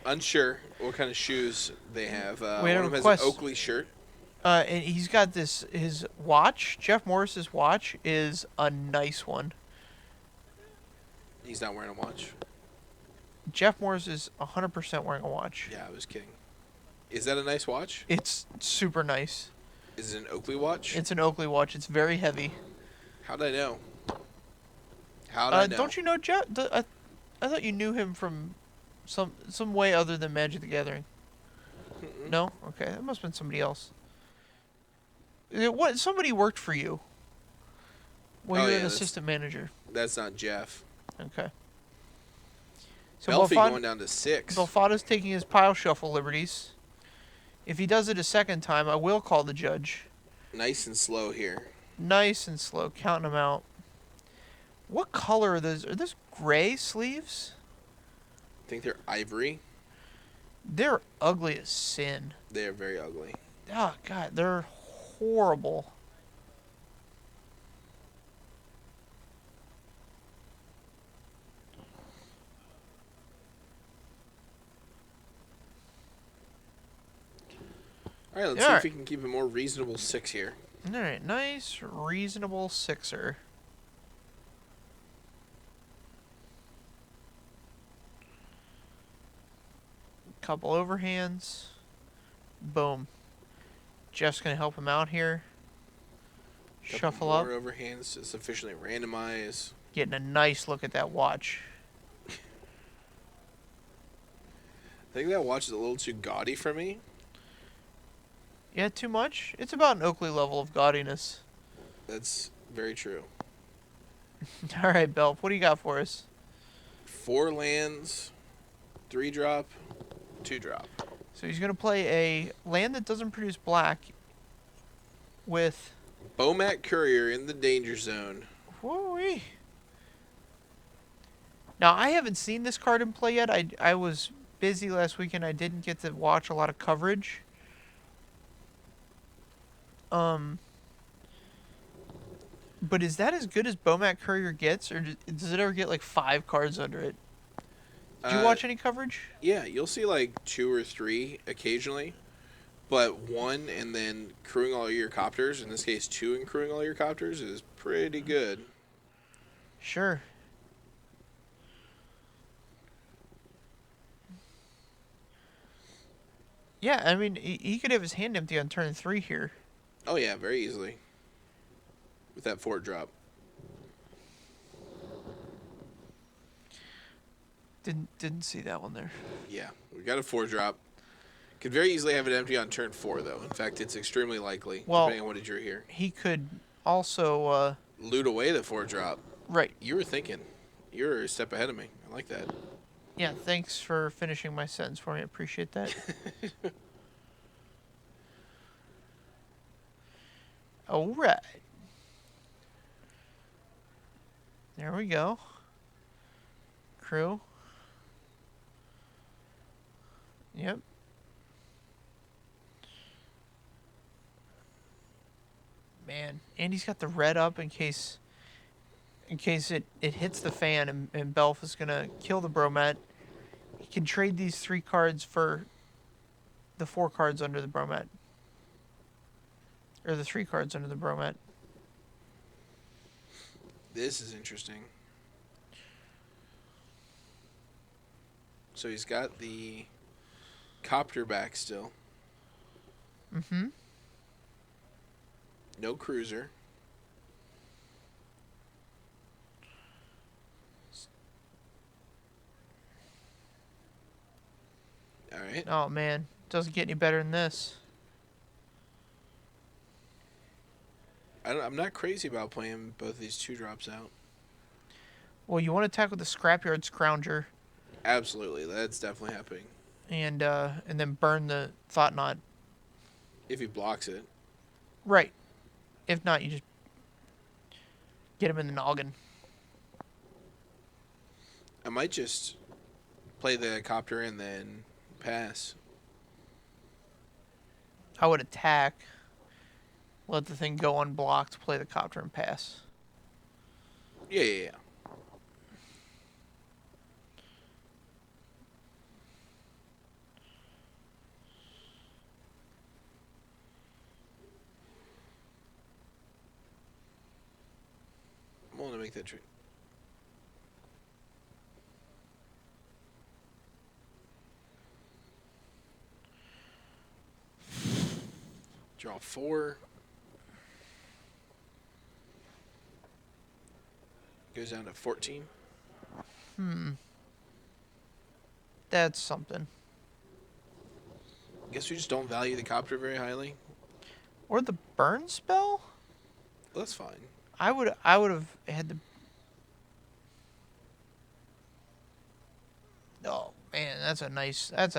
Unsure what kind of shoes they have. We had One a of them has an request. Oakley shirt. And he's got his watch. Jeff Morris's watch is a nice one. He's not wearing a watch. Jeff Morris is 100% wearing a watch. Yeah, I was kidding. Is that a nice watch? It's super nice. Is it an Oakley watch? It's an Oakley watch. It's very heavy. How'd I know? How'd I know? Don't you know Jeff? I thought you knew him from some way other than Magic the Gathering. Mm-mm. No? Okay, that must have been somebody else. What? Somebody worked for you. Well, Oh, you're yeah, an that's- assistant manager. That's not Jeff. Okay. So Belfie going down to 6. Belfatto's taking his pile shuffle liberties. If he does it a second time, I will call the judge. Nice and slow here. Nice and slow, counting them out. What color are those? Are those gray sleeves? I think they're ivory. They're ugly as sin. They are very ugly. Oh, God, they're horrible. All right, let's see if we can keep a more reasonable 6 here. All right, nice, reasonable sixer. Couple overhands. Boom. Jeff's going to help him out here. Shuffle up. More overhands to sufficiently randomize. Getting a nice look at that watch. I think that watch is a little too gaudy for me. Yeah, too much? It's about an Oakley level of gaudiness. That's very true. All right, Belf, what do you got for us? 4 lands, 3 drop, 2 drop. So he's going to play a land that doesn't produce black with... Bomat Courier in the danger zone. Woo-wee. Now, I haven't seen this card in play yet. I was busy last weekend. I didn't get to watch a lot of coverage. But is that as good as Bomat Courier gets, or does it ever get like 5 cards under it? Did you watch any coverage? Yeah, you'll see like 2 or 3 occasionally, but 1 and then crewing all your copters, in this case 2 and crewing all your copters, is pretty good. Sure. Yeah, I mean, he could have his hand empty on turn 3 here. Oh yeah, very easily. With that 4 drop. Didn't see that one there. Yeah, we got a 4 drop. Could very easily have it empty on turn 4 though. In fact, it's extremely likely, depending on what he drew here. He could also loot away the 4 drop. Right. You were thinking. You were a step ahead of me. I like that. Yeah, thanks for finishing my sentence for me. I appreciate that. All right. There we go. Crew. Yep. Man, Andy's got the red up in case it hits the fan and Belf is gonna kill the Bromat. He can trade these 3 cards for the 4 cards under the Bromat. Or the 3 cards under the Bromat. This is interesting. So he's got the copter back still. Mm-hmm. No cruiser. All right. Oh, man. Doesn't get any better than this. I'm not crazy about playing both these 2 drops out. Well, you want to attack with the Scrapyard Scrounger. Absolutely, that's definitely happening. And then burn the Thought Knot. If he blocks it. Right. If not, you just get him in the noggin. I might just play the copter and then pass. I would attack. Let the thing go unblocked, play the copter, and pass. Yeah. make that trade. Draw 4. Goes down to 14. That's something. Guess we just don't value the copter very highly. Or the burn spell? Well, that's fine. I would have had the. Oh man, that's a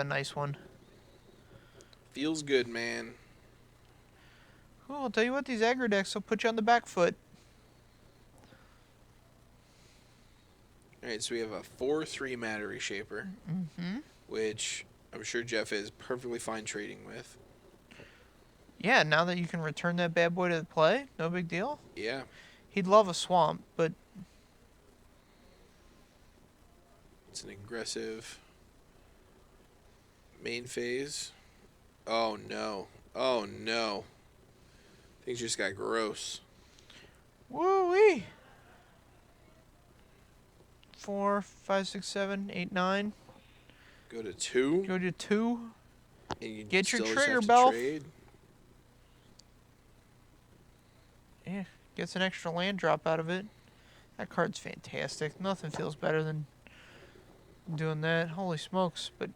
nice one. Feels good, man. Oh, I'll tell you what, these aggro decks will put you on the back foot. Alright, so we have a 4/3 Matter Reshaper, which I'm sure Jeff is perfectly fine trading with. Yeah, now that you can return that bad boy to the play, no big deal. Yeah. He'd love a swamp, but It's an aggressive main phase. Oh no. Oh no. Things just got gross. woo-wee. 4, 5, 6, 7, 8, 9. Go to 2. Go to 2. And you Get your still just trigger, have to Belf. trade. Yeah, gets an extra land drop out of it. That card's fantastic. Nothing feels better than doing that. Holy smokes, but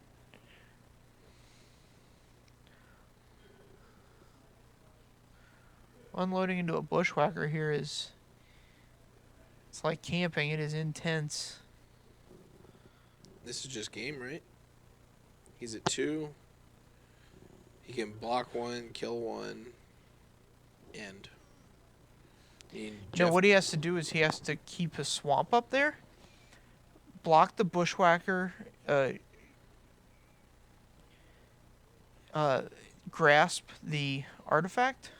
unloading into a bushwhacker here is... It's like camping. It is intense. This is just game, right? He's at 2. He can block 1, kill 1, end. No, what he has to do is he has to keep his swamp up there, block the bushwhacker, grasp the artifact.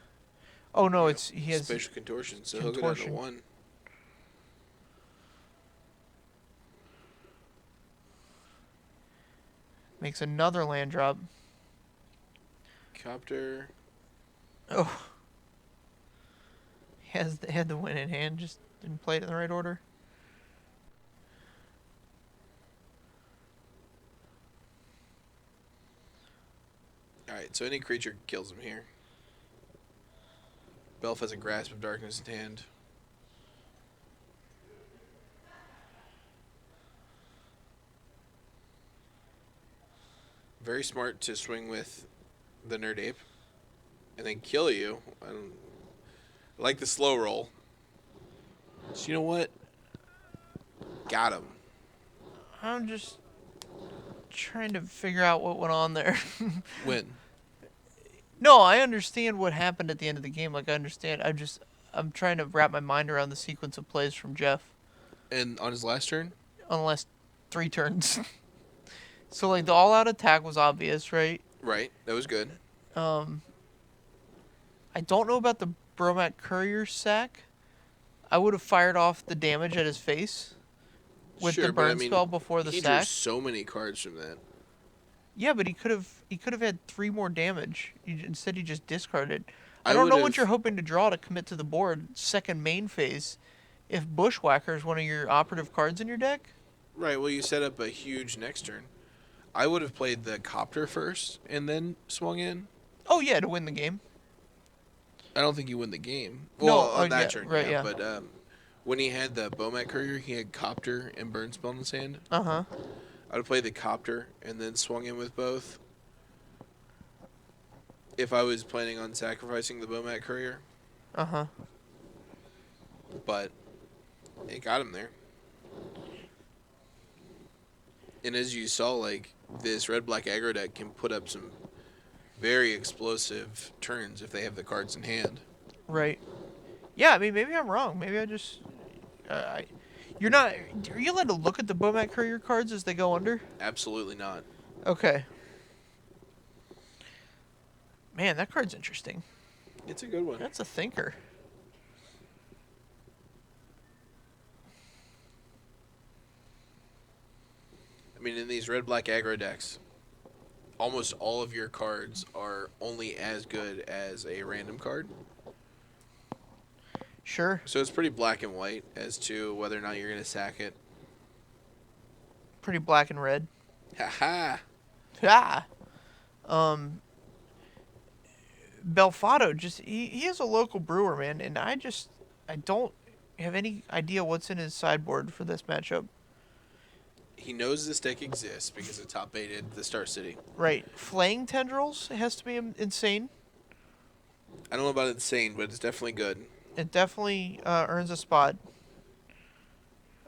Oh no, he has Spatial Contortion, so he'll go down to 1. Makes another land drop. Copter. Oh. Had the win in hand, just didn't play it in the right order. Alright, so any creature kills him here. Belf has a Grasp of Darkness in hand. Very smart to swing with the Nerd Ape and then kill you. I like the slow roll. So you know what? Got him. I'm just trying to figure out what went on there. Win. No, I understand what happened at the end of the game. Like, I understand. I'm trying to wrap my mind around the sequence of plays from Jeff. And on his last turn? On the last 3 turns. So, like, the all-out attack was obvious, right? Right. That was good. I don't know about the Bromat Courier sack. I would have fired off the damage at his face with Sure, the but I burn mean, spell before the he sack. drew so many cards from that. Yeah, but he could have had 3 more damage. Instead, he just discarded. I I don't know would've- what you're hoping to draw to commit to the board. Second main phase, if Bushwhacker is one of your operative cards in your deck. Right, well, you set up a huge next turn. I would have played the Copter first and then swung in. Oh yeah, to win the game. I don't think you win the game. No, Well, on that yeah, turn, right, yeah. But when he had the Bomat Courier, he had Copter and Burn Spell in his hand. Uh-huh. I would have played the Copter and then swung in with both. If I was planning on sacrificing the Bomat Courier. Uh-huh. But it got him there. And as you saw, like, this red-black aggro deck can put up some very explosive turns if they have the cards in hand. Right. Yeah, I mean, maybe I'm wrong. Maybe I just... you're not... Are you allowed to look at the Bomat Courier cards as they go under? Absolutely not. Okay. Man, that card's interesting. It's a good one. That's a thinker. I mean, in these red-black aggro decks, almost all of your cards are only as good as a random card. Sure. So it's pretty black and white as to whether or not you're going to sack it. Pretty black and red. Ha Ah. Um, Belfatto just he is a local brewer, man, and I don't have any idea what's in his sideboard for this matchup. He knows this deck exists because it top baited the Star City. Right, flaying tendrils has to be insane. I don't know about insane, but it's definitely good. It definitely earns a spot.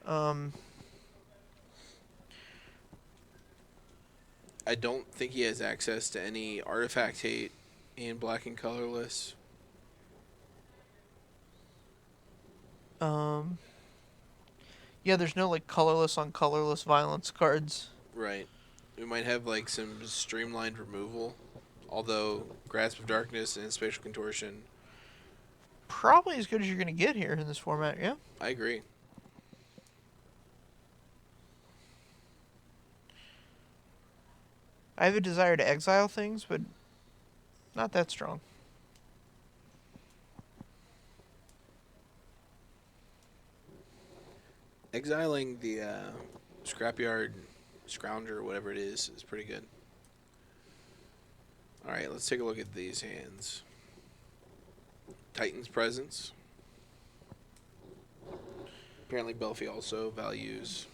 Um, I don't think he has access to any artifact hate in black and colorless. um, yeah, there's no like colorless on colorless violence cards. Right. We might have like some streamlined removal, although Grasp of Darkness and Spatial Contortion. Probably as good as you're gonna get here in this format. Yeah. I agree. I have a desire to exile things, but not that strong. Exiling the Scrapyard Scrounger, whatever it is pretty good. Alright, let's take a look at these hands. Titan's Presence. Apparently Belfi also values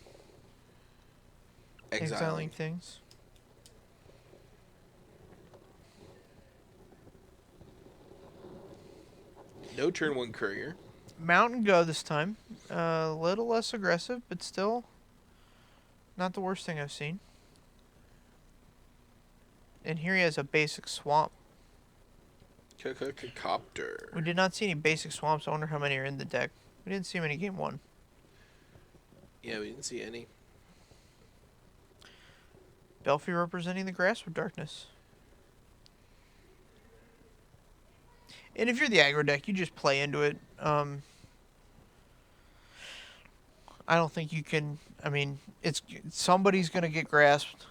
exiling. Things. No turn 1 Courier. Mountain Go this time. A little less aggressive, but still not the worst thing I've seen. And here he has a basic swamp. Copter. We did not see any basic swamps. I wonder how many are in the deck. We didn't see many game one. Yeah, we didn't see any. Belfi representing the Grasp of Darkness. And if you're the aggro deck, you just play into it. I don't think you can. I mean, it's somebody's gonna get grasped.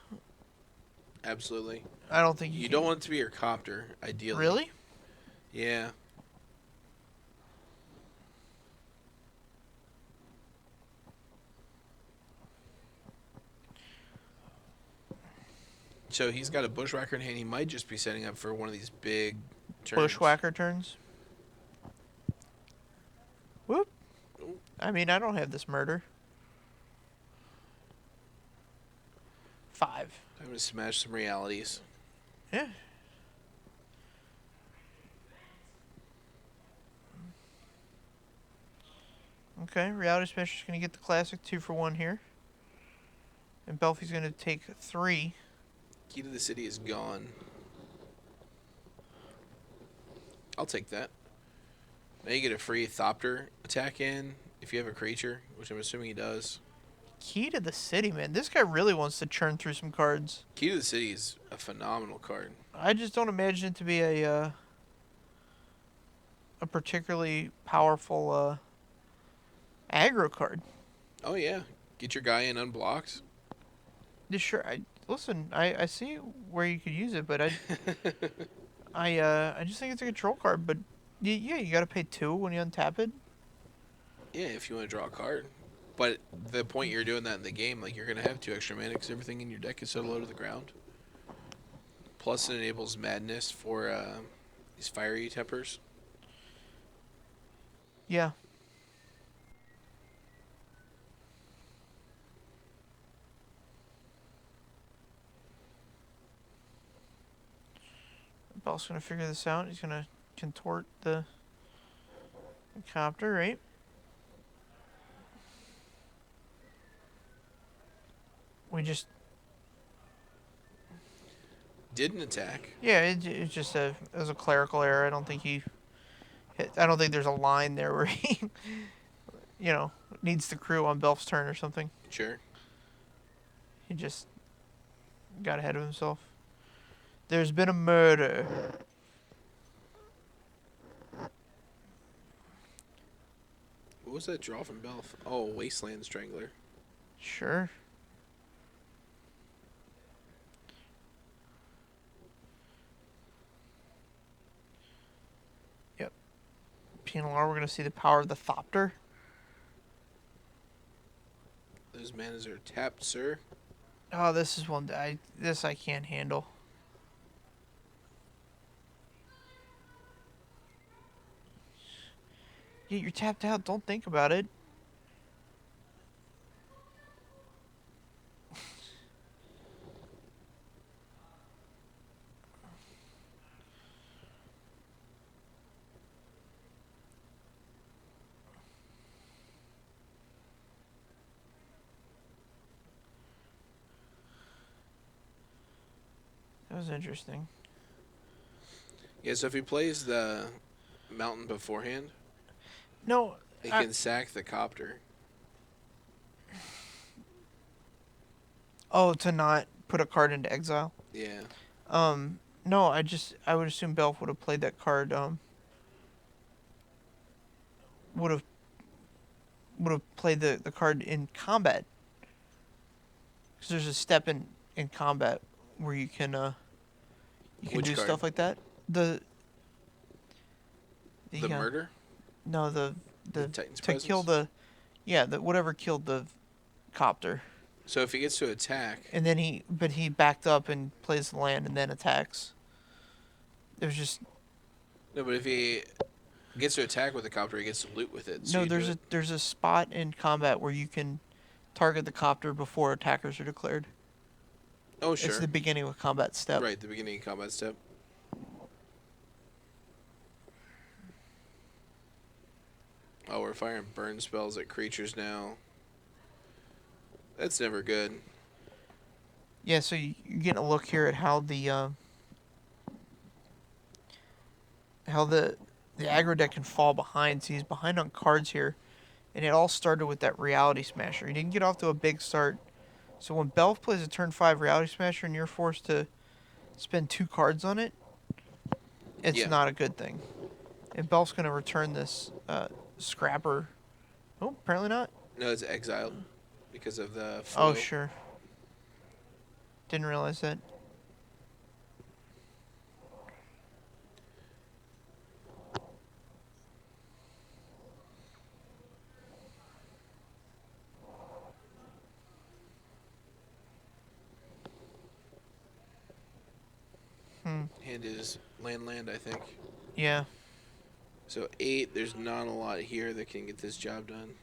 Absolutely. I don't think you don't want it to be your copter, ideally. Really? Yeah. So he's got a Bushwhacker in hand. He might just be setting up for one of these big turns. Bushwhacker turns. Whoop. I mean, I don't have this murder. 5. I'm going to smash some realities. Yeah. Okay, Reality Smasher's going to get the classic 2 for 1 here. And Belfi's going to take 3. Key to the City is gone. I'll take that. Now you get a free Thopter attack in if you have a creature, which I'm assuming he does. Key to the City, man. This guy really wants to churn through some cards. Key to the City is a phenomenal card. I just don't imagine it to be a particularly powerful aggro card. Oh, yeah. Get your guy in unblocked. Yeah, sure. I see where you could use it, but I just think it's a control card. But yeah, you got to pay 2 when you untap it. Yeah, if you want to draw a card. But the point you're doing that in the game, like, you're going to have 2 extra mana because everything in your deck is so low to the ground. Plus, it enables madness for these fiery tempers. Yeah. Bell's going to figure this out. He's going to contort the copter, right? We just... Didn't attack. Yeah, it's just it was a clerical error. I don't think I don't think there's a line there where he, needs the crew on Belf's turn or something. Sure. He just got ahead of himself. There's been a murder. What was that draw from Belf? Oh, Wasteland Strangler. Sure. PNLR, we're gonna see the power of the Thopter. Those manas are tapped, sir. Oh, this is one that I can't handle. Yeah, you're tapped out. Don't think about it. That was interesting. Yeah, so if he plays the mountain beforehand, No, he can sack the copter. oh, to not put a card into exile. Yeah. No, I would assume Belf would have played that card. Would have played the card in combat. Because there's a step in combat where you can Which do card? stuff like that. The murder? No, the Titan's to kill Presence? the whatever killed the copter. So if he gets to attack, And then he backed up and plays the land and then attacks. It was just no, but if he gets to attack with the copter, he gets to loot with it. So no. you do it. There's a spot in combat where you can target the copter before attackers are declared. Oh, sure. It's the beginning of a combat step. Right, the beginning of combat step. Oh, we're firing burn spells at creatures now. That's never good. Yeah, so you're getting a look here at how the aggro deck can fall behind. So he's behind on cards here, and it all started with that Reality Smasher. He didn't get off to a big start, so when Belf plays a turn 5 Reality Smasher and you're forced to spend 2 cards on it, it's not a good thing. And Belf's gonna return this Scrapper. Oh, apparently not. No, it's exiled because of the foil. Oh, sure. Didn't realize that. Hand is land, I think. Yeah. So 8, there's not a lot here that can get this job done.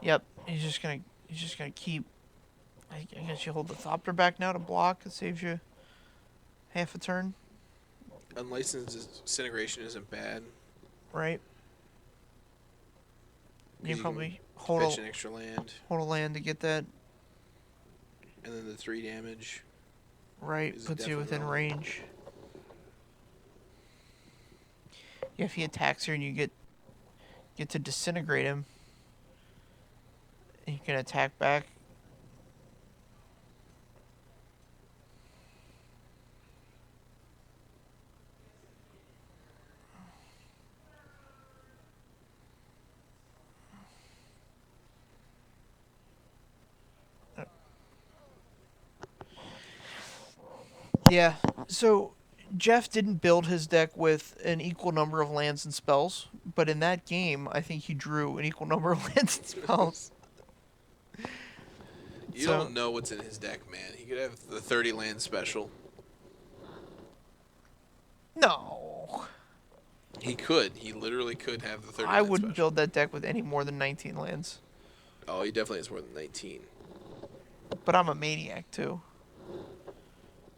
Yep. He's just gonna keep. I guess you hold the Thopter back now to block. It saves you half a turn, Unlicensed Disintegration isn't bad. right? You You probably can fetch an extra land. hold a land to get that And then the 3 damage. right. Is Puts you within definitely range. Yeah, if he attacks here and you get to disintegrate him, you can attack back. Yeah, so Jeff didn't build his deck with an equal number of lands and spells, but in that game, I think he drew an equal number of lands and spells. You don't know what's in his deck, man. He could have the 30 land special. No. He could. He literally could have the 30 I land wouldn't special. build that deck with any more than 19 lands. Oh, he definitely has more than 19. But I'm a maniac, too.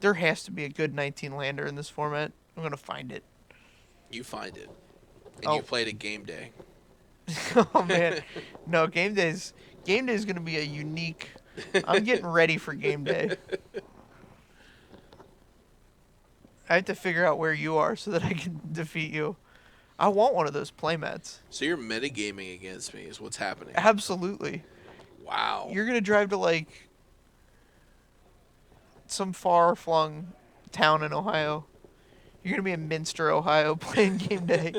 There has to be a good 19 lander in this format. I'm going to find it. You find it. And you played it game day. Oh, man. No, game day's going to be a unique... I'm getting ready for game day. I have to figure out where you are so that I can defeat you. I want one of those playmats. So you're metagaming against me is what's happening. Absolutely. Wow. You're going to drive to, like, some far-flung town in Ohio. You're going to be in Minster, Ohio, playing game day.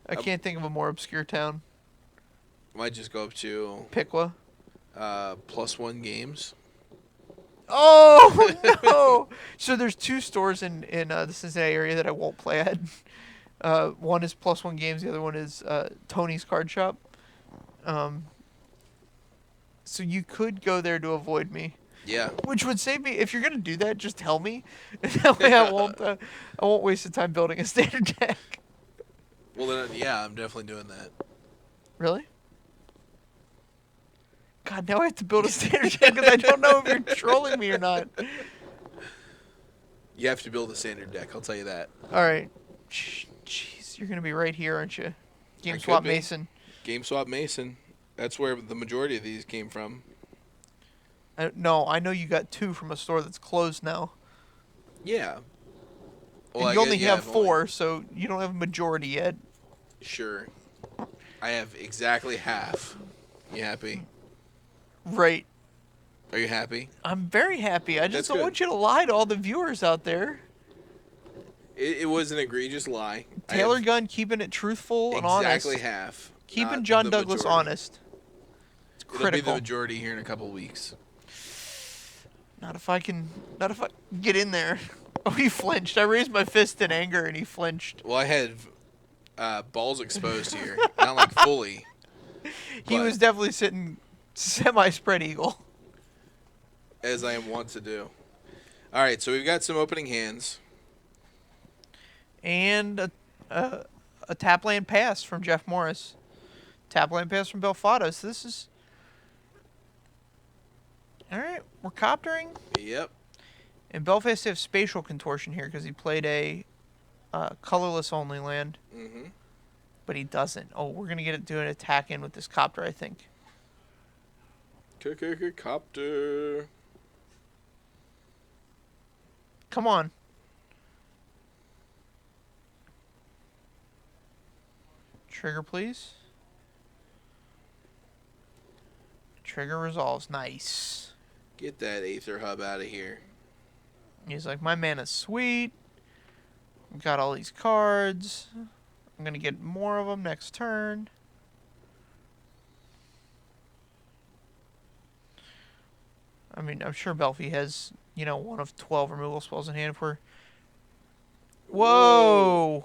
I can't think of a more obscure town. Might just go up to... Piqua. +1 games. Oh no! So there's two stores in the Cincinnati area that I won't play at. One is +1 games. The other one is Tony's Card Shop. So you could go there to avoid me, Yeah. which would save me. If you're gonna do that, just tell me. That way I won't waste the time building a standard deck. Well, then, yeah, I'm definitely doing that. Really? God, now I have to build a standard deck because I don't know if you're trolling me or not. You have to build a standard deck, I'll tell you that. All right. Jeez, you're gonna be right here, aren't you? Game I swap could be. Mason. Game Swap Mason. That's where the majority of these came from. No, I know you got two from a store that's closed now. Yeah. Well, And I you only guess, yeah, have I've only- 4, so you don't have a majority yet. Sure. I have exactly half. You happy? Right. Are you happy? I'm very happy. I just That's don't good. want you to lie to all the viewers out there. It was an egregious lie. I Taylor have Gunn keeping it truthful and honest. exactly half. Keeping not John the Douglas majority. honest. It's It'll be the critical. majority here in a couple weeks. Not if I get in there. Oh, he flinched. I raised my fist in anger and he flinched. Well, I had balls exposed here. Not like fully. He But- was definitely sitting semi-spread eagle. As I am wont to do. All right, so we've got some opening hands. And a Tapland pass from Jeff Morris. Tapland pass from Belfatto. So this is... Alright, we're coptering. Yep. And Belf has to have spatial contortion here because he played a colorless only land. Mm-hmm. But he doesn't. Oh, we're going to get it doing an attack in with this copter, I think. Copter. Come on. Trigger, please. Trigger resolves. Nice. Get that Aether Hub out of here. He's like, my mana's sweet. Got all these cards. I'm going to get more of them next turn. I mean, I'm sure Belfie has, one of 12 removal spells in hand if we're... Whoa!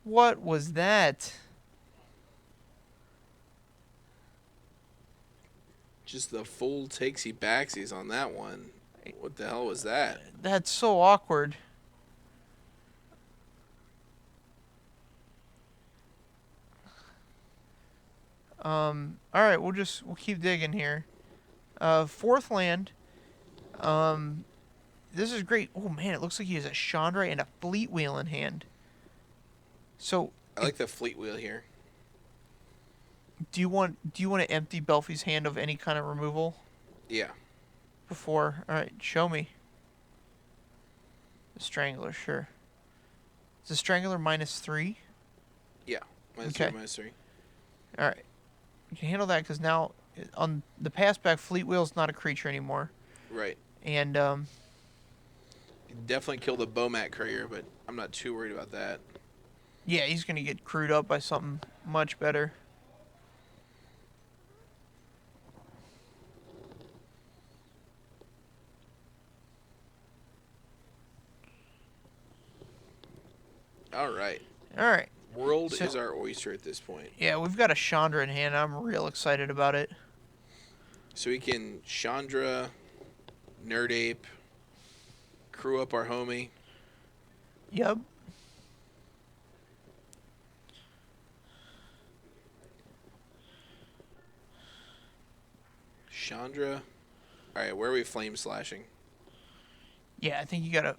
What was that? Just the full takesy backsies on that one. What the hell was that? That's so awkward. Alright, we'll keep digging here. Fourth land. This is great. Oh man, it looks like he has a Chandra and a Fleet Wheel in hand. So I like the fleet wheel here. do you want to empty Belfie's hand of any kind of removal Yeah. before? Alright, show me. The Strangler, sure. Is the Strangler -3? Yeah. Okay. -3. Alright. You can handle that because now on the pass back, Fleet Wheel's not a creature anymore. Right. And You definitely kill the Bomat Courier, but I'm not too worried about that. yeah, he's going to get crewed up by something much better. All right. Alright. World So- is our oyster at this point. Yeah, we've got a Chandra in hand. I'm real excited about it. So we can Chandra, Nerd Ape, crew up our homie. Yep. Chandra. All right, where are we flame slashing? Yeah, I think you got to...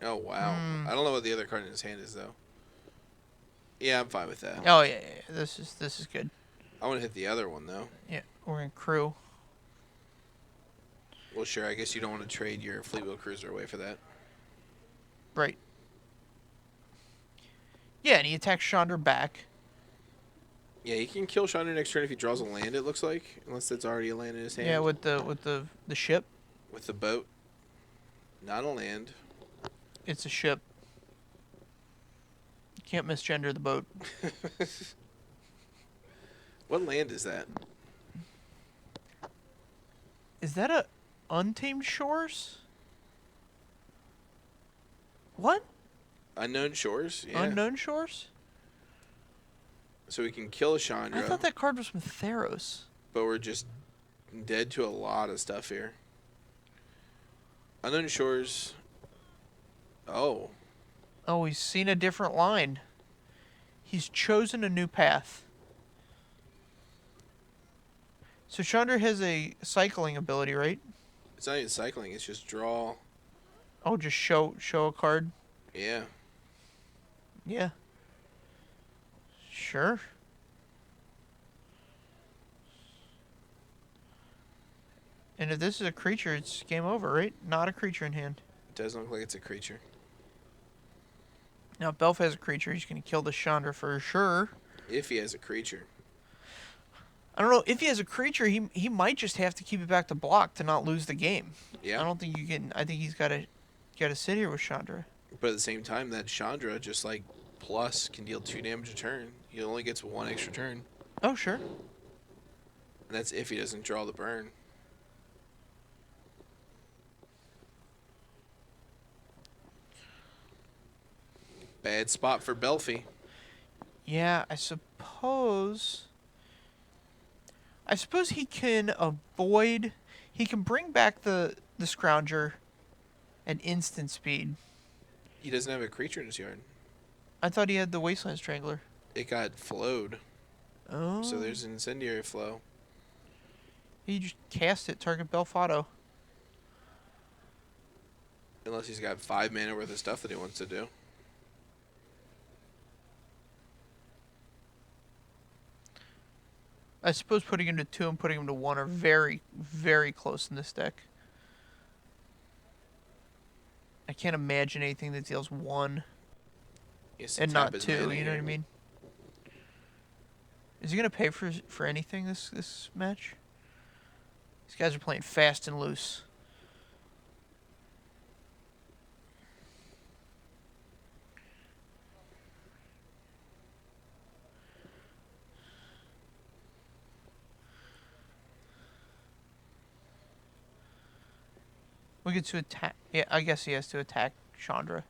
Oh, wow. I don't know what the other card in his hand is, though. Yeah, I'm fine with that. Oh, yeah. This is good. I want to hit the other one, though. Yeah, we're going to crew. Well, sure, I guess you don't want to trade your Fleet Wheel Cruiser away for that. Right. Yeah, and he attacks Chandra back. Yeah, he can kill Chandra next turn if he draws a land, it looks like. Unless that's already a land in his hand. Yeah, with the ship. With the boat. Not a land. It's a ship. You can't misgender the boat. What land is that? Is that a Untamed Shores? What? Unknown Shores? Yeah. Unknown Shores? So we can kill a Chandra, I thought that card was from Theros. but we're just dead to a lot of stuff here. Unknown Shores. Oh. Oh, he's seen a different line. He's chosen a new path. So Chandra has a cycling ability, right? It's not even cycling, it's just draw. Oh, just show a card. Yeah. Yeah. Sure. And if this is a creature, it's game over, right? Not a creature in hand. It doesn't look like it's a creature. Now, if Belf has a creature, he's going to kill the Chandra for sure. If he has a creature. I don't know. If he has a creature, he might just have to keep it back to block to not lose the game. Yeah. I don't think you can. I think he's got to sit here with Chandra. But at the same time, that Chandra just like plus can deal 2 damage a turn. He only gets 1 extra turn. Oh, sure. And that's if he doesn't draw the burn. Bad spot for Belfie. Yeah, I suppose he can avoid. He can bring back the Scrounger at instant speed. He doesn't have a creature in his yard. I thought he had the Wasteland Strangler. It got flowed. Oh. So there's an incendiary flow. He just cast it, target Belfatto. Unless he's got 5 mana worth of stuff that he wants to do. I suppose putting him to 2 and putting him to 1 are very, very close in this deck. I can't imagine anything that deals 1 and not 2, you know what I mean? Is he going to pay for anything this match? These guys are playing fast and loose. We get to attack. Yeah, I guess he has to attack Chandra.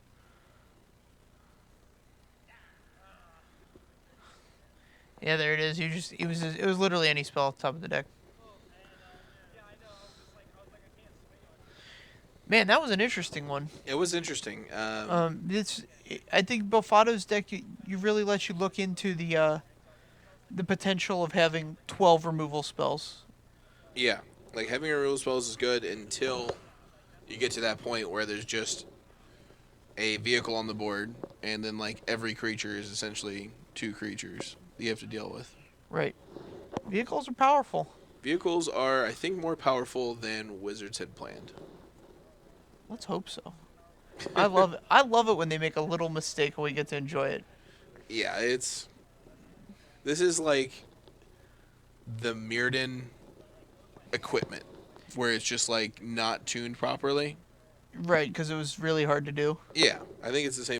Yeah, there it is. It was literally any spell at the top of the deck. Man, that was an interesting one. It was interesting. I think Belfatto's deck you really lets you look into the potential of having 12 removal spells. Yeah, like having a removal spells is good until you get to that point where there's just a vehicle on the board, and then like every creature is essentially 2 creatures that you have to deal with. Right. Vehicles are powerful. Vehicles are, I think, more powerful than Wizards had planned. Let's hope so. I love it. I love it when they make a little mistake and we get to enjoy it. Yeah, this is like the Mirrodin equipment, where it's just like not tuned properly. Right, because it was really hard to do. Yeah, I think it's the same